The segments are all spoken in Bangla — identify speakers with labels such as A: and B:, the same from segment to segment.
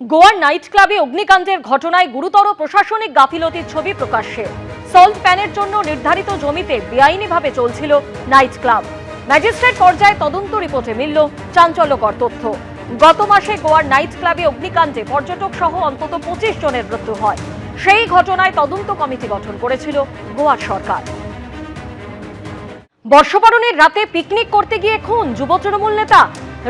A: গোয়ার নাইট ক্লাবে অগ্নিকাণ্ডের ঘটনায় গুরুতর প্রশাসনিক গাফিলতির ছবি প্রকাশ্যে। সল্ট প্যানের জন্য নির্ধারিত জমিতে বেআইনিভাবে চলছিল নাইট ক্লাব। ম্যাজিস্ট্রেট পর্যায়ে তদন্ত রিপোর্টে মিলল চাঞ্চল্যকর তথ্য। গত মাসে গোয়ার নাইট ক্লাবে অগ্নিকাণ্ডে পর্যটক সহ অন্তত 25 জনের মৃত্যু হয়। সেই ঘটনায় তদন্ত কমিটি গঠন করেছিল গোয়ার সরকার। বর্ষবরণের রাতে পিকনিক করতে গিয়ে খুন যুব তৃণমূল নেতা।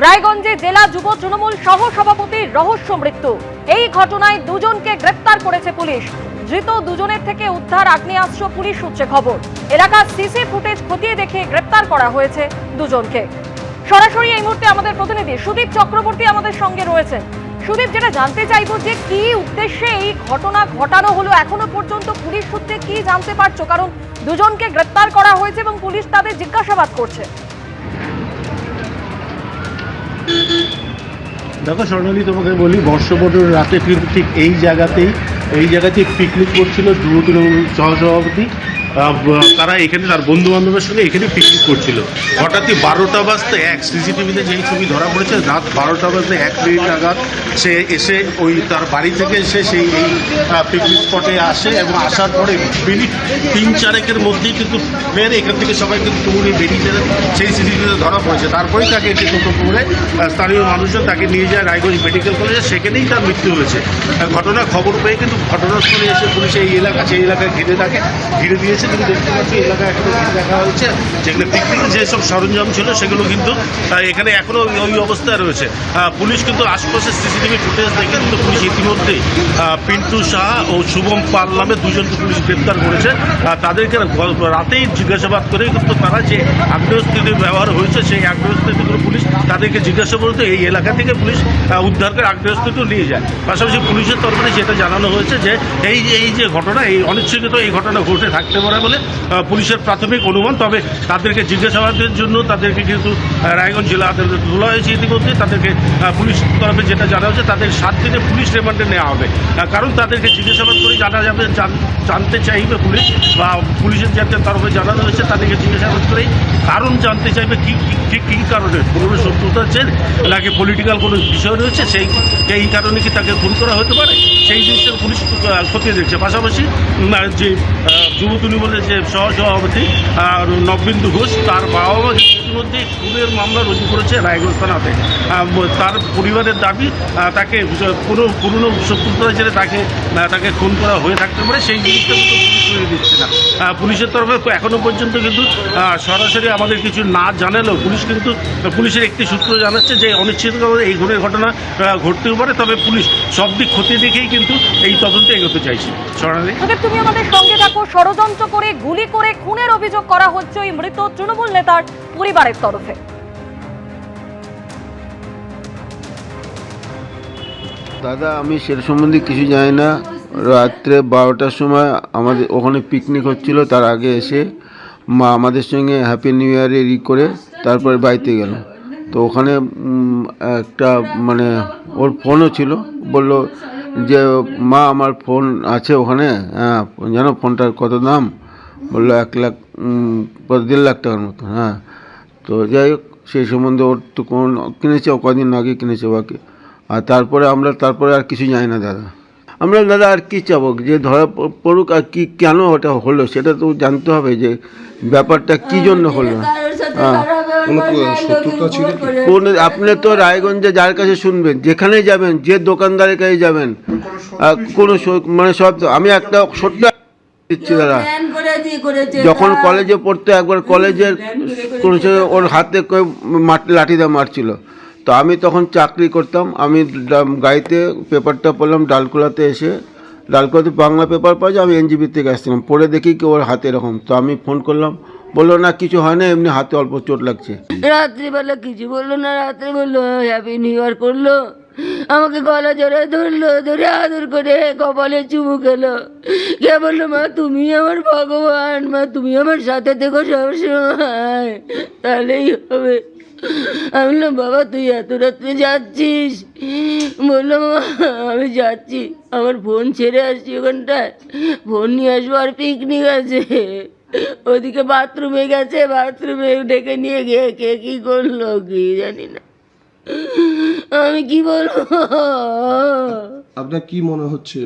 A: রায়গঞ্জে জেলা যুব তৃণমূল সহ সভাপতির রহস্য মৃত্যু। এই ঘটনায় দুজনকে গ্রেফতার করেছে পুলিশ। ধৃত দুজনের থেকে উদ্ধার আগ্নেয়াস্ত্র। পুলিশ সূত্রে খবর, এলাকার সিসি ফুটেজ খতিয়ে দেখে গ্রেফতার করা হয়েছে দুজনকে। সরাসরি এই মুহূর্তে আমাদের প্রতিনিধি সুদীপ চক্রবর্তী আমাদের সঙ্গে রয়েছেন। সুদীপ, যেটা জানতে চাইবো যে কি উদ্দেশ্যে এই ঘটনা ঘটানো হলো, এখনো পর্যন্ত পুলিশ সূত্রে কি জানতে পারছো? কারণ দুজনকে গ্রেফতার করা হয়েছে এবং পুলিশ তাদের জিজ্ঞাসাবাদ করছে।
B: দেখো স্বর্ণালী, তোমাকে বলি, বর্ষবরণের রাতে কিন্তু ঠিক এই জায়গাতেই পিকনিক করছিল যুব তৃণমূল সহসভাপতি। তারা এখানে তার বন্ধু বান্ধবের সঙ্গে এখানে পিকনিক করছিল। হঠাৎই 12টা বাজতে এক, সিসিটিভিতে যেই ছবি ধরা পড়েছে, রাত 12টা বাজতে 1 মিনিট নাগাদ সে এসে ওই তার বাড়ি থেকে এসে সেই এই পিকনিক স্পটে আসে এবং আসার পরে মিনিট 3-4 মধ্যেই কিন্তু ফের এখান থেকে সবাই কিন্তু দৌড়ে বেরিয়ে যায়। সেই সিসিটিভিতে ধরা পড়েছে। তারপরেই তাকে একটি টোটো করে স্থানীয় মানুষজন তাকে নিয়ে যায় রায়গঞ্জ মেডিকেল কলেজে। সেখানেই তার মৃত্যু হয়েছে। ঘটনার খবর পেয়ে কিন্তু ঘটনাস্থলে এসে পুলিশ সেই এলাকায় ঘিরে দিয়েছে। কিন্তু দেখতে পাচ্ছি এলাকায় এখনো ঘিরে দেখা হয়েছে। যেগুলো পিকনিকের যেসব সরঞ্জাম ছিল সেগুলো কিন্তু এখানে এখনো ওই অবস্থায় রয়েছে। পুলিশ কিন্তু আশপাশের সিসিটিভি ফুটেজ দেখে কিন্তু পুলিশ ইতিমধ্যে পিন্টু সাহা ও শুভম পাল নামে দুজনকে পুলিশ গ্রেপ্তার করেছে। তাদেরকে রাতেই জিজ্ঞাসাবাদ করে কিন্তু তারা যে আগ্নেয়াস্ত্র ব্যবহার হয়েছে সেই আগ্নেয়াস্ত্রগুলো পুলিশ তাদেরকে জিজ্ঞাসাবাদ করতে এই এলাকা থেকে পুলিশ উদ্ধার করে আগ্নেয়াস্ত্রটিও নিয়ে যায়। পাশাপাশি পুলিশের তরফে যেটা জানানো হয়েছে যে এই যে ঘটনা, এই অনিচ্ছাকৃত এই ঘটনা ঘটে থাকতে পারে বলে পুলিশের প্রাথমিক অনুমান। তবে তাদেরকে জিজ্ঞাসাবাদের জন্য তাদেরকে কিন্তু রায়গঞ্জ জেলা আদালতে তোলা হয়েছে ইতিমধ্যে। তাদেরকে পুলিশ তরফে যেটা জানা হয়েছে, তাদের 7 দিনে পুলিশ রিমান্ডে নেওয়া হবে। কারণ তাদেরকে জিজ্ঞাসাবাদ করে জানা যাবে, জানতে চাইবে পুলিশ বা পুলিশের যাদের তরফে জানানো হয়েছে তাদেরকে জিজ্ঞাসাবাদ করেই কারণ জানতে চাইবে কী কারণে, পুরনো শত্রুতা চেন নাকি পলিটিক্যাল কোনো বিষয় রয়েছে, সেই কারণে কি তাকে খুন করা হতে পারে, সেই জিনিসটা পুলিশ খতিয়ে দেখছে। পাশাপাশি যে যুব তৃণমূলের যে সহসভাপতি নববিন্দু ঘোষ, তার বাবা মা ইতিমধ্যে খুনের মামলা রুজু করেছে রায়গঞ্জ থানাতে। তার পরিবারের দাবি তাকে কোনো পুরনো শত্রুতা ছেড়ে তাকে খুন করা হয়ে থাকতে পারে। সেই জিনিসটা কিন্তু পুলিশ করে দিচ্ছে না। পুলিশের তরফে এখনও পর্যন্ত কিন্তু সরাসরি আমাদের কিছু না জানালেও পুলিশের একটি সূত্র জানাচ্ছে যে অনিশ্চিতভাবে এই খুনের ঘটনা ঘটতেও পারে। তবে পুলিশ সব দিক খতিয়ে দেখেই কিন্তু এই তদন্তে এগোতে চাইছে। স্বর্ণালী,
A: তুমি আমাদের সঙ্গে থাকো। ষড়যন্ত্র করে গুলি করে খুনের অভিযোগ করা হচ্ছে ওই মৃত তৃণমূল নেতার পরিবারের তরফে।
C: দাদা, আমি সে সম্বন্ধে কিছু জানি না। রাত্রে 12টার সময় আমাদের ওখানে পিকনিক হচ্ছিল, তার আগে এসে মা আমাদের সঙ্গে হ্যাপি নিউ ইয়ারে করে তারপরে বাড়িতে গেল। তো ওখানে একটা ওর ফোনও ছিল, বলল যে মা আমার ফোন আছে ওখানে, হ্যাঁ জানো ফোনটার কত দাম? বললো 1 লাখ 1.5 লাখ টাকার মতো। হ্যাঁ, তো যাই হোক, সেই সম্বন্ধে ওর তো কিনেছে, ও কদিন আগে কিনেছে ওকে। আর তারপরে আর কিছু জানি না দাদা। আমরা দাদা আর কি চাবো, যে ধরা পড়ুক, আর কি কেন ওটা হলো সেটা তো জানতে হবে, যে ব্যাপারটা কি জন্য হলো। আপনি তো রায়গঞ্জে যার কাছে শুনবেন, যেখানে যাবেন, যে দোকানদারের কাছে যাবেন, কোনো সব। আমি একটা ছোট্ট দিচ্ছি দাদা, যখন কলেজে পড়তো, একবার কলেজের ওর হাতে লাঠি দিয়ে মারছিল। তো আমি তখন চাকরি করতাম, আমি গাড়িতে পেপারটা পড়লাম ডালকোলাতে বাংলা পেপার পাওয়া যায়। আমি এনজিপি থেকে আসছিলাম, পড়ে দেখি কি ওর হাতে এরকম। তো আমি ফোন করলাম, বললো না কিছু হয় না, এমনি হাতে অল্প চোট লাগছে।
D: রাত্রিবেলা কিছু বললো না, রাত্রে বললো হ্যাপি নিউ ইয়ার করলো, আমাকে গলা জড়ায় ধরে আদর করে কপালে চুমু খেলো। কে বললো মা তুমি আমার ভগবান, মা তুমি আমার সাথে থেকো সবসময়, তাহলেই হবে। আমি বললাম বাবা তুই এত রাত্রে যাচ্ছিস? বললো আমি যাচ্ছি, আমার ফোন ছেড়ে আসছি ওখানটায়, ফোন নিয়ে আসবো, আর পিকনিক আছে। ওদিকে বাথরুমে গেছে, বাথরুমে ডেকে নিয়ে গিয়ে কে কী করলো কি জানি না, আমি কি বলবো।
E: আপনার কি মনে হচ্ছে?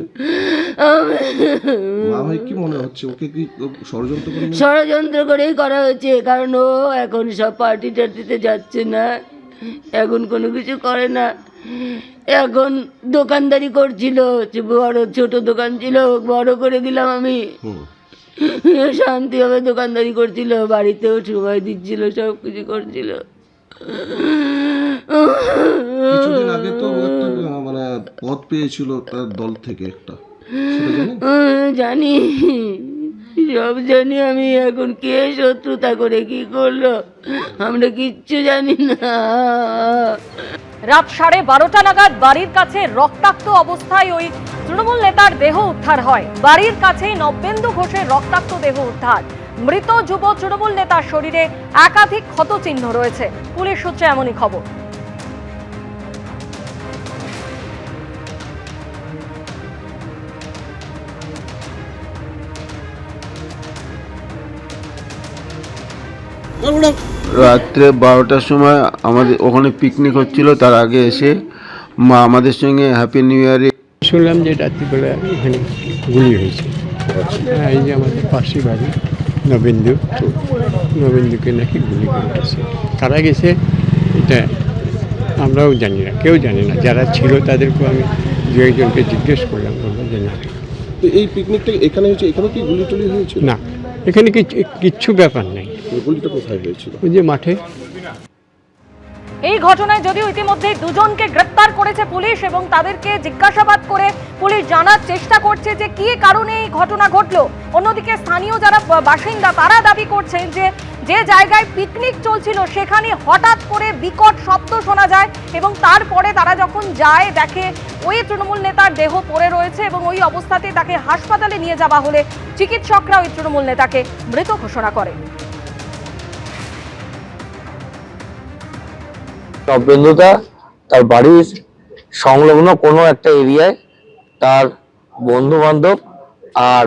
E: মা ভাই কি মনে হচ্ছে? ওকে কি ষড়যন্ত্র করে
D: ষড়যন্ত্র করেই করা হয়েছে, কারণ ও এখন সব পার্টি টার্টিতে যাচ্ছে না, এখন কোনো কিছু করে না, এখন দোকানদারি করছিল, বড় ছোট দোকান ছিল বড় করে দিলাম আমি, শান্তিভাবে দোকানদারি করছিল, বাড়িতেও সময় দিচ্ছিল, সব কিছু করছিল।
E: কিছুদিন আগে তো ও একটা মানে পদ পেয়েছিল তার দল থেকে একটা, সেটা জানেন?
D: জানি, সব জানি আমি। এখন কে শত্রুতা করে কি করলো আমরা কিচ্ছু জানি না।
A: রাত 12:30 নাগাদ বাড়ির কাছে রক্তাক্ত অবস্থায় ওই তৃণমূল নেতার দেহ উদ্ধার হয়। বাড়ির কাছেই নবেন্দু ঘোষের রক্তাক্ত দেহ উদ্ধার। মৃত যুব তৃণমূল নেতার শরীরে একাধিক ক্ষতচিহ্ন রয়েছে। পুলিশ সূত্রে এমনই খবর।
C: রাত্রে 12টার সময় আমাদের ওখানে পিকনিক হচ্ছিল, তার আগে এসে মা আমাদের সঙ্গে হ্যাপি নিউ ইয়ারে
F: শুনলাম যে রাত্রিবেলা এখানে গুলি হয়েছে। হ্যাঁ, এই যে আমাদের পাশে বাড়ি নবেন্দুকে নাকি গুলি করে গেছে। কারা গেছে এটা আমরাও জানি না, কেউ জানে না। যারা ছিল তাদেরকেও আমি দু একজনকে জিজ্ঞেস করলাম, বললো যে না।
E: তো এই পিকনিকটা এখানে হয়েছে, এখানে কি গুলি টুলি হয়েছিল?
F: না, এখানে কিচ্ছু ব্যাপার নেই।
E: গুলিটা কোথায় হয়েছিল?
F: ওই যে মাঠে।
A: এই ঘটনায় যদিও ইতিমধ্যে দুজনকে গ্রেপ্তার করেছে পুলিশ এবং তাদেরকে জিজ্ঞাসাবাদ করে পুলিশ জানার চেষ্টা করছে যে কি কারণে এই ঘটনা ঘটলো। অন্যদিকে স্থানীয় যারা বাসিন্দা তারা দাবি করছেন যে যে জায়গায় পিকনিক চলছিল সেখানে হঠাৎ করে বিকট শব্দ শোনা যায় এবং তারপরে তারা যখন যায় দেখে ওই তৃণমূল নেতার দেহ পড়ে রয়েছে এবং ওই অবস্থাতে তাকে হাসপাতালে নিয়ে যাওয়া হলে চিকিৎসকরা ওই তৃণমূল নেতাকে মৃত ঘোষণা করে।
G: নবেন্দুদা তার বাড়ির সংলগ্ন কোনো একটা এরিয়ায় তার বন্ধু বান্ধব আর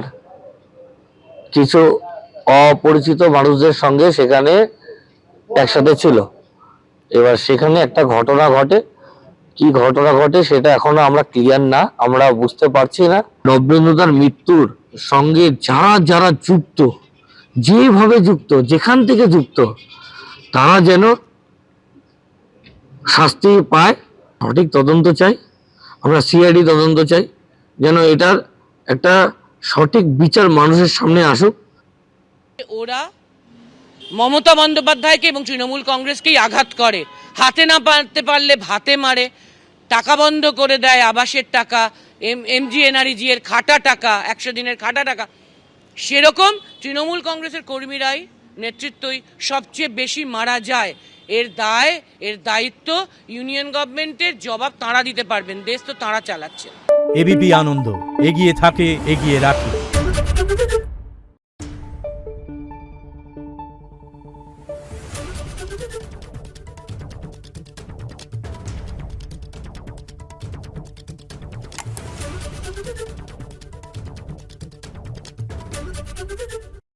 G: কিছু অপরিচিত মানুষদের সঙ্গে সেখানে একসাথে ছিল। এবার সেখানে একটা ঘটনা ঘটে, কি ঘটনা ঘটে সেটা এখনো আমরা ক্লিয়ার না, আমরা বুঝতে পারছি না। নবেন্দুদার মৃত্যুর সঙ্গে যারা যারা যুক্ত, যেভাবে যুক্ত, যেখান থেকে যুক্ত, তারা যেন শাস্তি পায়। সঠিক তদন্ত চাই, আমরা সিআইডি তদন্ত চাই, যেন এটার একটা সঠিক বিচার মানুষের সামনে আসুক।
H: ওরা মমতা বন্দ্যোপাধ্যায়কে এবং তৃণমূল কংগ্রেসকেই আঘাত করে, হাতে না পারতে পারলে ভাতে মারে, টাকা বন্ধ করে দেয়, আবাসের টাকা, MGNREG এর খাটা টাকা, 100 দিনের খাটা টাকা। সেরকম তৃণমূল কংগ্রেসের কর্মীরাই, নেতৃত্বই সবচেয়ে বেশি মারা যায়। এর দায়, এর দায়িত্ব ইউনিয়ন গভর্নমেন্টের, জবাব তাঁরা দিতে পারবেন, দেশ তো তাঁরা চালাচ্ছে।
I: এবিপি আনন্দ, এগিয়ে থাকে, এগিয়ে রাখে।